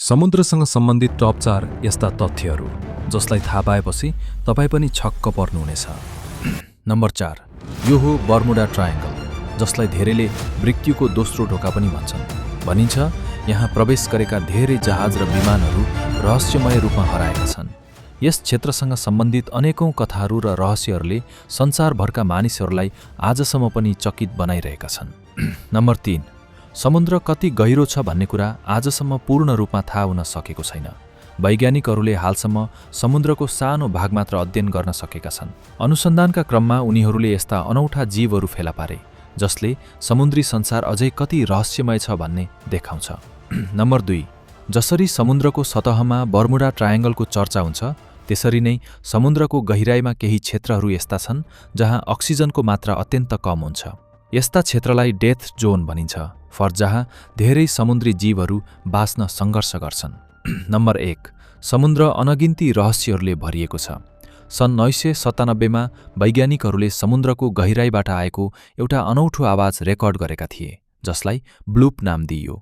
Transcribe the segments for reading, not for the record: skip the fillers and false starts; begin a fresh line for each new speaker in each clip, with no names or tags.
समुद्रसँग सम्बन्धित टप 4 यस्ता तथ्यहरू जसलाई थाहा पाएपछि तपाईँ पनि छक्क पर्नुहुनेछ। नम्बर 4, यो हो बर्मुडा ट्रायङ्गल, जसलाई धेरैले मृत्युको दोस्रो ढोका पनि भन्छन्। भनिन्छ यहाँ प्रवेश गरेका धेरै जहाज र विमानहरू रहस्यमय रूपमा हराएका छन्। यस क्षेत्रसँग सम्बन्धित अनेकौं कथाहरू र रहस्यहरूले संसारभरका मानिसहरूलाई आजसम्म पनि चकित बनाइरहेका छन्। नम्बर 3, समुद्र कति गहिरो छ भन्ने कुरा आजसम्म पूर्ण रूपमा थाहा हुन सकेको छैन। वैज्ञानिकहरूले हालसम्म समुद्रको सानो भाग मात्र अध्ययन गर्न सकेका छन्। अनुसन्धानका क्रममा उनीहरूले यस्ता अनौठा जीवहरू फेला पारे जसले समुद्री संसार अझै कति रहस्यमय छ भन्ने देखाउँछ। नम्बर 2, जसरी समुद्रको सतहमा बर्मुडा ट्रायङ्गलको चर्चा हुन्छ, त्यसरी नै समुद्रको गहिराईमा केही क्षेत्रहरू यस्ता छन् जहाँ अक्सिजनको मात्रा अत्यन्त कम हुन्छ। यस्ता क्षेत्रलाई डेथ जोन भनिन्छ, जहाँ धेरै समुद्री जीवहरू बाँच्न सङ्घर्ष गर्छन्। नम्बर 1, समुद्र अनगिन्ती रहस्यहरूले भरिएको छ। सन् 1997 मा वैज्ञानिकहरूले समुद्रको गहिराईबाट आएको एउटा अनौठो आवाज रेकर्ड गरेका थिए, जसलाई ब्लूप नाम दिइयो।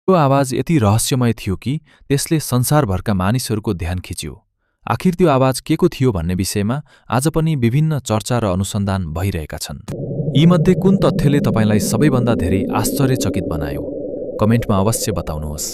यो आवाज यति रहस्यमय थियो कि त्यसले संसारभरका मानिसहरूको ध्यान खिच्यो। आखिर त्यो आवाज के को थियो भन्ने विषयमा आज पनि विभिन्न चर्चा र अनुसन्धान भइरहेका छन्। यीमध्ये कुन तथ्यले तपाईलाई सबैभन्दा धेरै आश्चर्यचकित बनायो? कमेन्टमा अवश्य बताउनुहोस्।